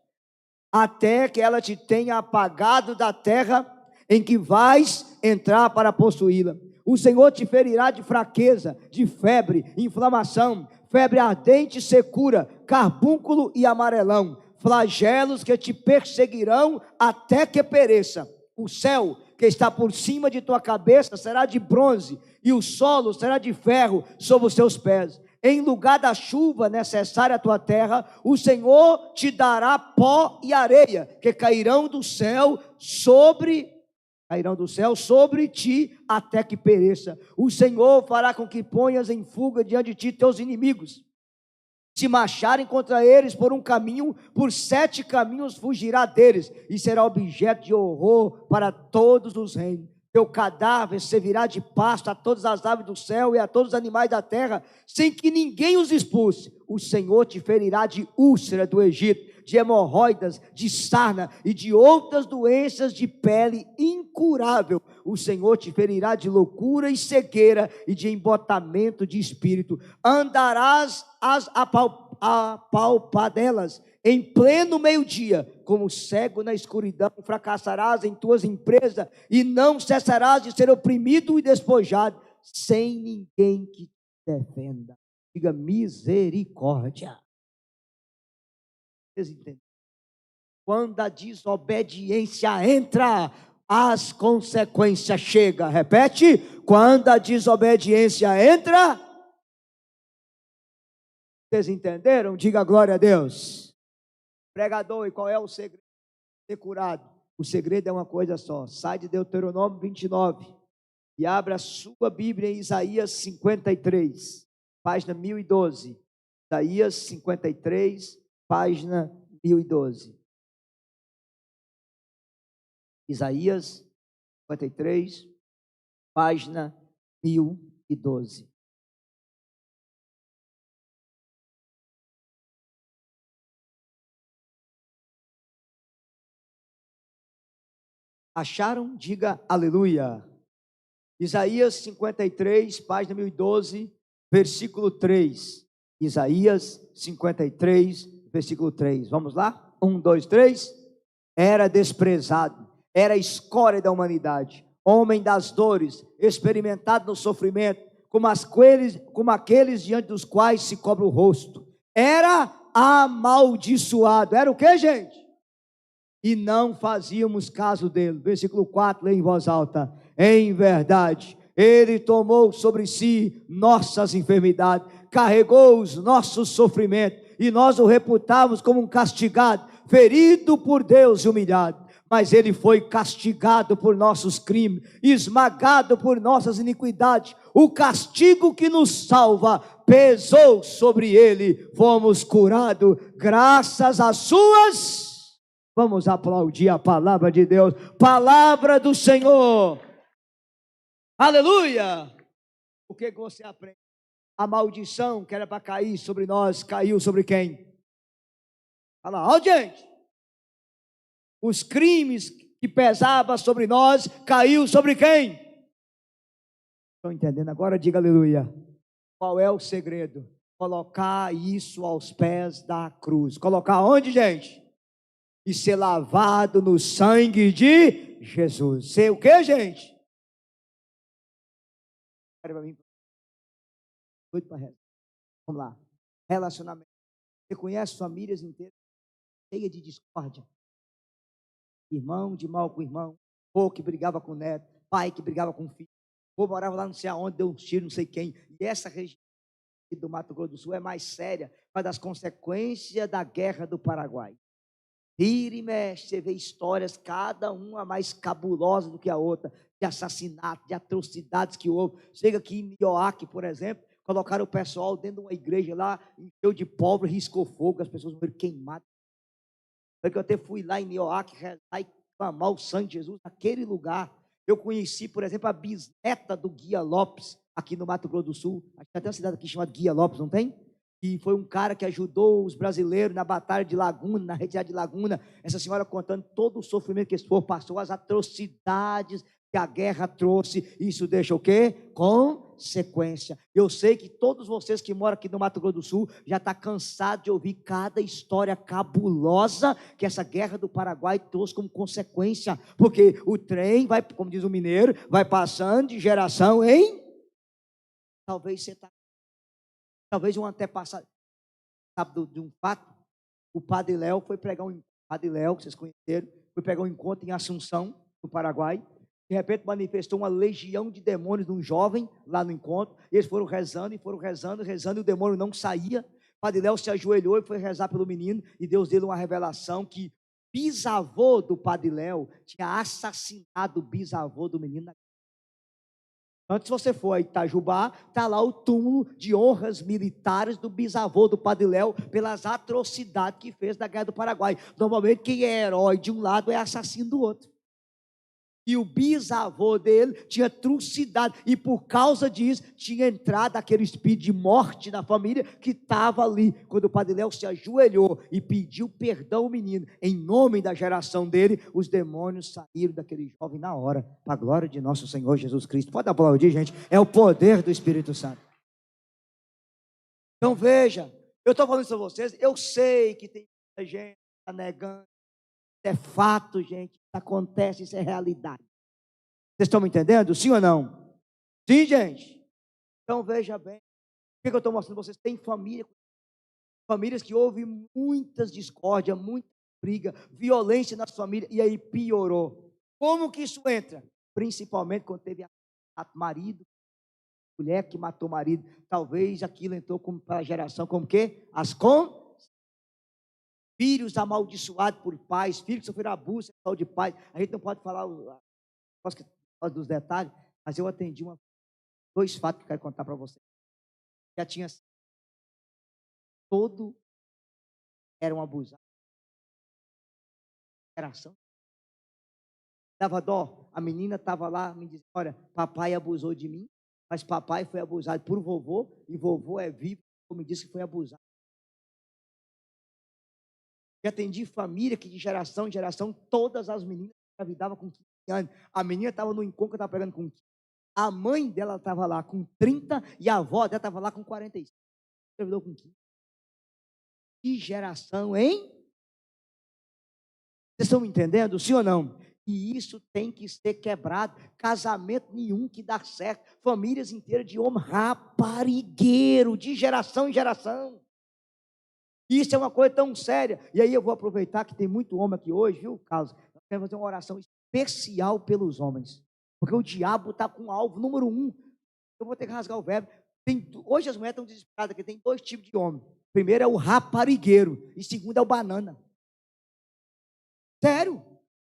Até que ela te tenha apagado da terra em que vais entrar para possuí-la. O Senhor te ferirá de fraqueza, de febre, inflamação, febre ardente, secura, carbúnculo e amarelão, flagelos que te perseguirão até que pereça. O céu que está por cima de tua cabeça será de bronze, e o solo será de ferro sob os teus pés. Em lugar da chuva necessária à tua terra, o Senhor te dará pó e areia, que cairão do céu sobre ti até que pereça. O Senhor fará com que ponhas em fuga diante de ti teus inimigos, Se marcharem contra eles por um caminho, por 7 caminhos fugirá deles, e será objeto de horror para todos os reinos. Teu cadáver servirá de pasto a todas as aves do céu e a todos os animais da terra, sem que ninguém os expulse. O Senhor te ferirá de úlcera do Egito, de hemorroidas, de sarna e de outras doenças de pele incurável. O Senhor te ferirá de loucura e cegueira e de embotamento de espírito. Andarás apalpadelas em pleno meio-dia, como cego na escuridão. Fracassarás em tuas empresas e não cessarás de ser oprimido e despojado, sem ninguém que te defenda. Diga misericórdia. Vocês entendem? Quando a desobediência entra, as consequências chegam. Repete. Quando a desobediência entra. Vocês entenderam? Diga glória a Deus. Pregador, e qual é o segredo de ser curado? O segredo é uma coisa só. Sai de Deuteronômio 29 e abra a sua Bíblia em Isaías 53, página 1012. Isaías 53, página 1012. Isaías 53, página 1012. Acharam? Diga aleluia. Isaías 53, página 1012, versículo 3. Isaías 53, versículo 3. Vamos lá? 1, 2, 3. Era desprezado, era escória da humanidade, homem das dores, experimentado no sofrimento, como aqueles diante dos quais se cobre o rosto. Era amaldiçoado. Era o que, gente? E não fazíamos caso dele. Versículo 4, lê em voz alta. Em verdade, ele tomou sobre si nossas enfermidades, carregou os nossos sofrimentos, e nós o reputávamos como um castigado, ferido por Deus e humilhado. Mas ele foi castigado por nossos crimes, esmagado por nossas iniquidades. O castigo que nos salva pesou sobre ele, fomos curados graças às suas. Vamos aplaudir a palavra de Deus, palavra do Senhor. Aleluia! O que você aprende? A maldição que era para cair sobre nós, caiu sobre quem? Fala, ó, gente. Os crimes que pesavam sobre nós, caiu sobre quem? Estão entendendo? Agora diga aleluia. Qual é o segredo? Colocar isso aos pés da cruz. Colocar onde, gente? E ser lavado no sangue de Jesus. Ser o que, gente? Vamos lá. Relacionamento. Você conhece famílias inteiras cheias de discórdia? Irmão de mal com irmão, avô que brigava com o neto, pai que brigava com o filho, avô morava lá não sei aonde, deu um tiro, não sei quem. E essa região do Mato Grosso do Sul é mais séria, por causa das consequências da guerra do Paraguai. Vira e mexe, você vê histórias, cada uma mais cabulosa do que a outra, de assassinato, de atrocidades que houve. Chega aqui em Nioaque, por exemplo, colocaram o pessoal dentro de uma igreja lá, encheu de pólvora, riscou fogo, as pessoas morreram queimadas. Porque eu até fui lá em Nioaque rezar e clamar o sangue de Jesus naquele lugar. Eu conheci, por exemplo, a bisneta do Guia Lopes, aqui no Mato Grosso do Sul. Acho que até uma cidade aqui chamada Guia Lopes, não tem? E foi um cara que ajudou os brasileiros na batalha de Laguna, na retirada de Laguna. Essa senhora contando todo o sofrimento que esse povo passou, as atrocidades que a guerra trouxe. Isso deixa o quê? Consequência. Eu sei que todos vocês que moram aqui no Mato Grosso do Sul já estão cansados de ouvir cada história cabulosa que essa guerra do Paraguai trouxe como consequência. Porque o trem vai, como diz o mineiro, vai passando de geração em... Talvez você está... Talvez um antepassado, sabe de um fato? O Padre Léo foi pregar Padre Léo, que vocês conheceram, foi pregar um encontro em Assunção, no Paraguai. De repente manifestou uma legião de demônios de um jovem lá no encontro. E eles foram rezando, e o demônio não saía. O Padre Léo se ajoelhou e foi rezar pelo menino, e Deus deu uma revelação que bisavô do Padre Léo tinha assassinado o bisavô do menino. Antes, se você for a Itajubá, está lá o túmulo de honras militares do bisavô do Padre Léo, pelas atrocidades que fez na Guerra do Paraguai. Normalmente, quem é herói de um lado é assassino do outro. E o bisavô dele tinha trucidade, e por causa disso, tinha entrado aquele espírito de morte na família, que estava ali, quando o Padre Léo se ajoelhou e pediu perdão ao menino, em nome da geração dele, os demônios saíram daquele jovem na hora, para a glória de nosso Senhor Jesus Cristo. Pode aplaudir, gente, é o poder do Espírito Santo. Então veja, eu estou falando isso a vocês, eu sei que tem muita gente que está negando, é fato, gente, isso acontece, isso é realidade. Vocês estão me entendendo? Sim ou não? Sim, gente. Então veja bem, o que eu estou mostrando para vocês? Tem famílias que houve muitas discórdias, muita briga, violência nas famílias, e aí piorou. Como que isso entra? Principalmente quando teve marido, mulher que matou o marido, talvez aquilo entrou para a geração como que? Filhos amaldiçoados por pais, filhos que sofreram abuso sexual de pais. A gente não pode falar dos detalhes, mas eu atendi dois fatos que eu quero contar para vocês. Já tinha todo eram abusados. Geração. Dava dó. A menina estava lá me dizendo: olha, papai abusou de mim, mas papai foi abusado por vovô, e vovô é vivo, como me disse que foi abusado. Já atendi família que de geração em geração, todas as meninas engravidavam com 15 anos. A menina estava no encontro que estava pegando com 15. A mãe dela estava lá com 30 e a avó dela estava lá com 45. Engravidou com 15. Que geração, hein? Vocês estão me entendendo? Sim ou não? E isso tem que ser quebrado. Casamento nenhum que dá certo. Famílias inteiras de homem raparigueiro, de geração em geração. Isso é uma coisa tão séria. E aí eu vou aproveitar que tem muito homem aqui hoje, viu, Carlos? Nós queremos fazer uma oração especial pelos homens. Porque o diabo está com alvo número 1. Eu vou ter que rasgar o verbo. Hoje as mulheres estão desesperadas, porque tem 2 tipos de homem. Primeiro é o raparigueiro, e segundo é o banana. Sério?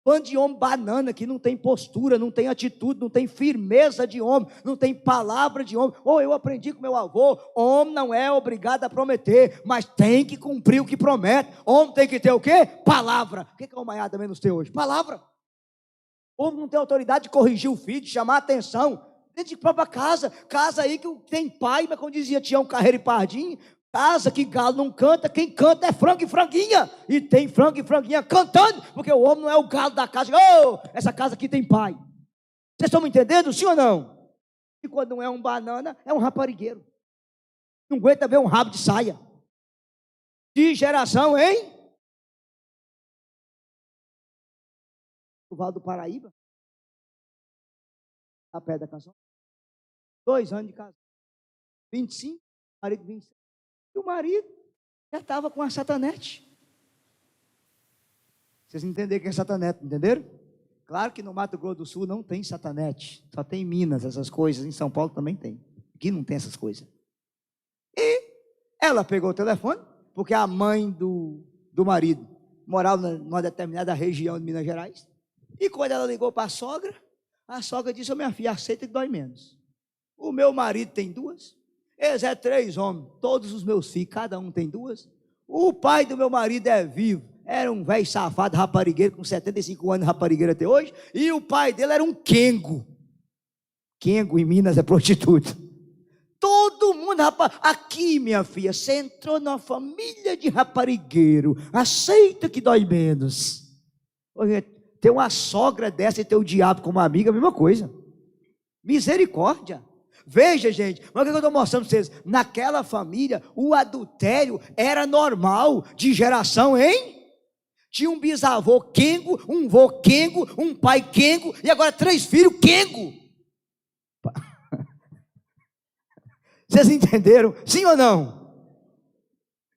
Bando de homem banana, que não tem postura, não tem atitude, não tem firmeza de homem, não tem palavra de homem. Eu aprendi com meu avô: homem não é obrigado a prometer, mas tem que cumprir o que promete. Homem tem que ter o quê? Palavra. O que é o maior também nos tem hoje? Palavra. Homem não tem autoridade de corrigir o filho, de chamar a atenção. Dentro de própria casa aí que tem pai, mas como dizia Tião Carreiro e Pardinho, casa que galo não canta, quem canta é frango e franguinha. E tem frango e franguinha cantando, porque o homem não é o galo da casa. Essa casa aqui tem pai. Vocês estão me entendendo, sim ou não? E quando não é um banana, é um raparigueiro. Não aguenta ver um rabo de saia. De geração, hein? O Vale do Paraíba, a pé da canção. 2 anos de casa. 25, marido 26. E o marido já estava com a satanete. Vocês entenderam que é satanete, entenderam? Claro que no Mato Grosso do Sul não tem satanete. Só tem em Minas essas coisas. Em São Paulo também tem. Aqui não tem essas coisas. E ela pegou o telefone, porque a mãe do marido morava numa determinada região de Minas Gerais. E quando ela ligou para a sogra disse: minha filha, aceita que dói menos. O meu marido tem 2. Eles 3 homens, todos os meus filhos, cada um tem 2. O pai do meu marido é vivo, era um velho safado raparigueiro, com 75 anos, raparigueiro até hoje, e o pai dele era um quengo. Quengo em Minas é prostituta. Todo mundo, aqui minha filha, você entrou numa família de raparigueiro, aceita que dói menos. Ter uma sogra dessa e ter o diabo como amiga, a mesma coisa. Misericórdia. Veja, gente, mas o que eu estou mostrando para vocês? Naquela família, o adultério era normal, de geração, hein? Tinha um bisavô quengo, um vô quengo, um pai quengo, e agora 3 filhos quengo. Vocês entenderam? Sim ou não?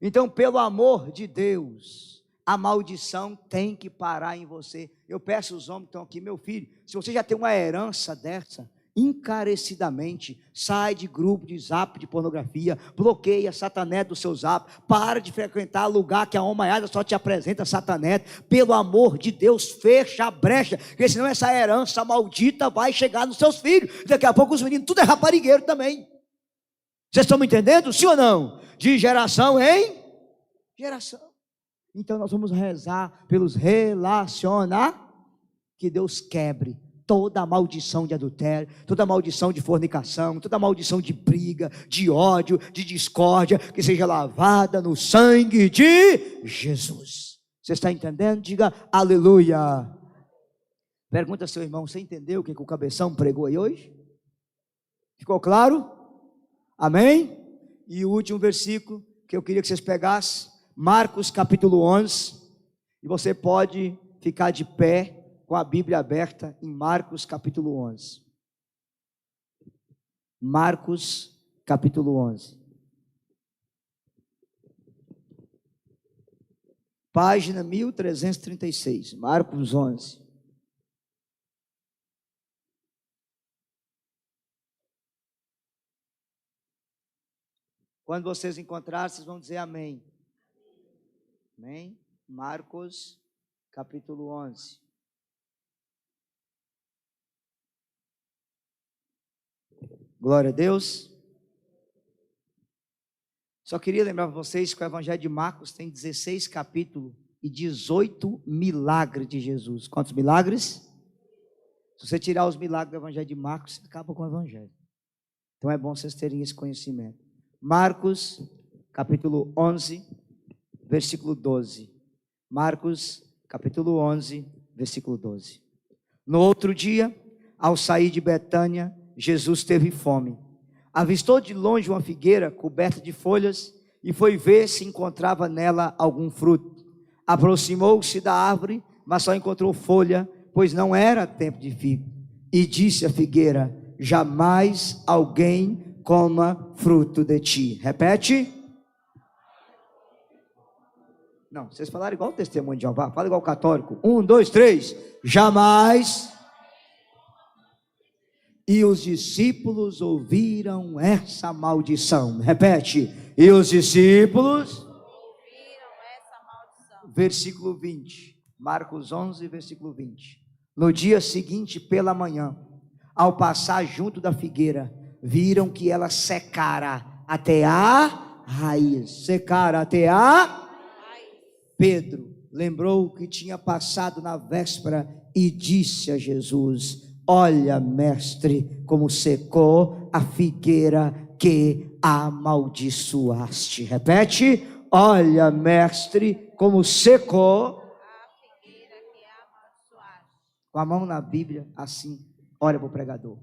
Então, pelo amor de Deus, a maldição tem que parar em você. Eu peço aos homens que estão aqui: meu filho, se você já tem uma herança dessa, encarecidamente, sai de grupo de zap de pornografia, bloqueia Satanete do seu zap, para de frequentar lugar que a homaiada só te apresenta Satanete, pelo amor de Deus, fecha a brecha, porque senão essa herança maldita vai chegar nos seus filhos, daqui a pouco os meninos, tudo é raparigueiro também. Vocês estão me entendendo? Sim ou não? De geração em geração. Então nós vamos rezar pelos relacionamentos, que Deus quebre toda a maldição de adultério, toda a maldição de fornicação, toda a maldição de briga, de ódio, de discórdia, que seja lavada no sangue de Jesus. Você está entendendo? Diga aleluia. Pergunta ao seu irmão, você entendeu o que o cabeção pregou aí hoje? Ficou claro? Amém? E o último versículo que eu queria que vocês pegassem, Marcos capítulo 11, e você pode ficar de pé com a Bíblia aberta em Marcos capítulo 11. Marcos capítulo 11. Página 1336, Marcos 11. Quando vocês encontrarem, vocês vão dizer amém. Amém? Marcos capítulo 11. Glória a Deus. Só queria lembrar para vocês que o Evangelho de Marcos tem 16 capítulos e 18 milagres de Jesus. Quantos milagres? Se você tirar os milagres do Evangelho de Marcos, você acaba com o Evangelho. Então é bom vocês terem esse conhecimento. Marcos, capítulo 11, versículo 12. Marcos, capítulo 11, versículo 12. No outro dia, ao sair de Betânia, Jesus teve fome. Avistou de longe uma figueira coberta de folhas e foi ver se encontrava nela algum fruto. Aproximou-se da árvore, mas só encontrou folha, pois não era tempo de figo. E disse à figueira: jamais alguém coma fruto de ti. Repete. Não, vocês falaram igual o testemunho de Jeová. Fala igual o católico. 1, 2, 3. Jamais. E os discípulos ouviram essa maldição. Repete. E os discípulos ouviram essa maldição. Versículo 20. Marcos 11, versículo 20. No dia seguinte, pela manhã, ao passar junto da figueira, viram que ela secara até a raiz. Secara até a raiz. Pedro lembrou o que tinha passado na véspera e disse a Jesus: olha, mestre, como secou a figueira que amaldiçoaste. Repete. Olha, mestre, como secou a figueira que amaldiçoaste. Com a mão na Bíblia, assim, olha para o pregador.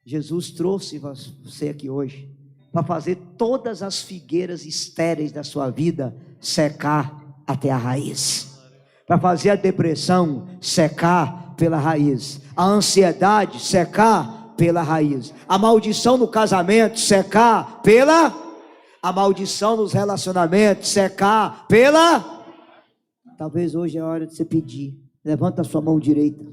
Jesus trouxe você aqui hoje para fazer todas as figueiras estéreis da sua vida secar até a raiz, para fazer a depressão secar pela raiz, a ansiedade secar pela raiz, a maldição no casamento secar pela, a maldição nos relacionamentos secar pela. Talvez hoje é a hora de você pedir. Levanta a sua mão direita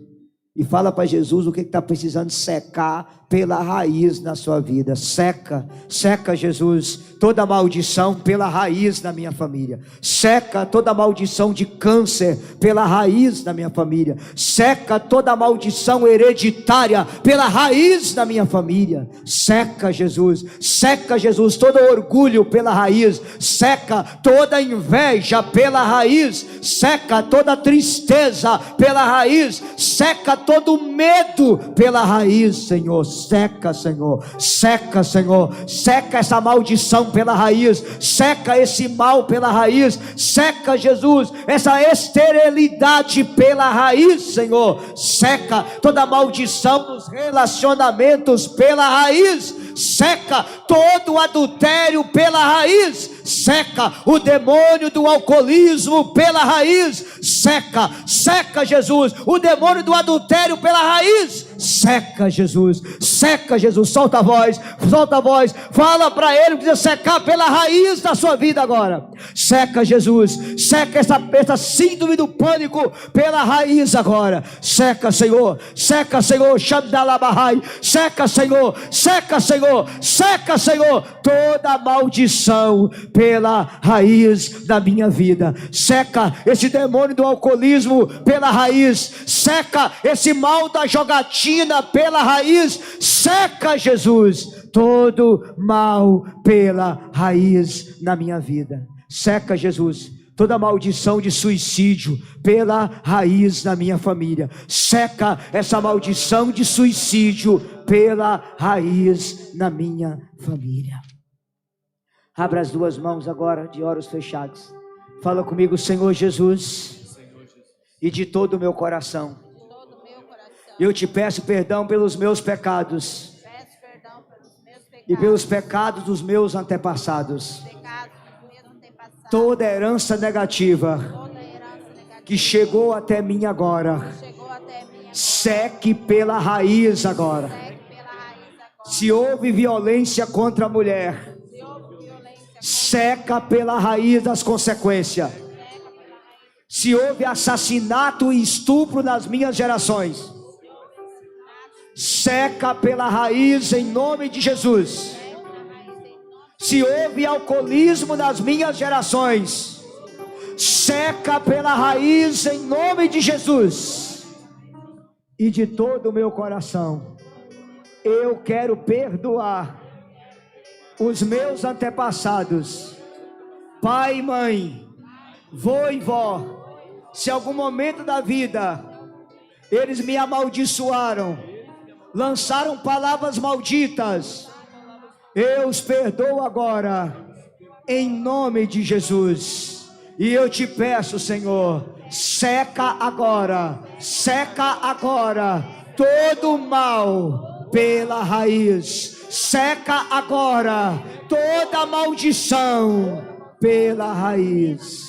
e fala para Jesus o que está precisando secar pela raiz na sua vida. Seca, seca, Jesus, toda maldição pela raiz na minha família. Seca toda maldição de câncer pela raiz na minha família. Seca toda maldição hereditária pela raiz na minha família. Seca, Jesus, todo orgulho pela raiz. Seca toda inveja pela raiz. Seca toda tristeza pela raiz. Seca todo medo pela raiz, Senhor. Seca, Senhor. Seca, Senhor. Seca essa maldição pela raiz. Seca esse mal pela raiz. Seca, Jesus, essa esterilidade pela raiz, Senhor. Seca toda maldição nos relacionamentos pela raiz. Seca todo o adultério pela raiz. Seca o demônio do alcoolismo pela raiz. Seca, seca, Jesus, o demônio do adultério pela raiz. seca, Jesus, seca, Jesus. Solta a voz, fala para ele que precisa secar pela raiz da sua vida agora. Seca, Jesus, seca essa síndrome do pânico pela raiz agora. Seca, Senhor, Shamdalabahai, seca, Senhor, toda maldição pela raiz da minha vida. Seca esse demônio do alcoolismo pela raiz, seca esse mal da jogatina pela raiz, seca, Jesus, todo mal pela raiz na minha vida. Seca, Jesus, toda maldição de suicídio pela raiz da minha família. Seca essa maldição de suicídio pela raiz na minha família. Abra as duas mãos agora, de olhos fechados. Fala comigo, Senhor Jesus, e de todo o meu coração, eu te peço perdão pelos meus pecados e pelos pecados dos meus antepassados. Toda herança negativa que chegou até mim agora, seque pela raiz agora. Se houve violência contra a mulher, seca pela raiz das consequências. Se houve assassinato e estupro nas minhas gerações, seca pela raiz em nome de Jesus. Se houve alcoolismo nas minhas gerações, seca pela raiz em nome de Jesus. E de todo o meu coração, eu quero perdoar os meus antepassados, pai e mãe, vô e vó. Se algum momento da vida eles me amaldiçoaram, lançaram palavras malditas, eu os perdoo agora, em nome de Jesus. E eu te peço, Senhor, seca agora todo o mal pela raiz. Seca agora toda maldição pela raiz.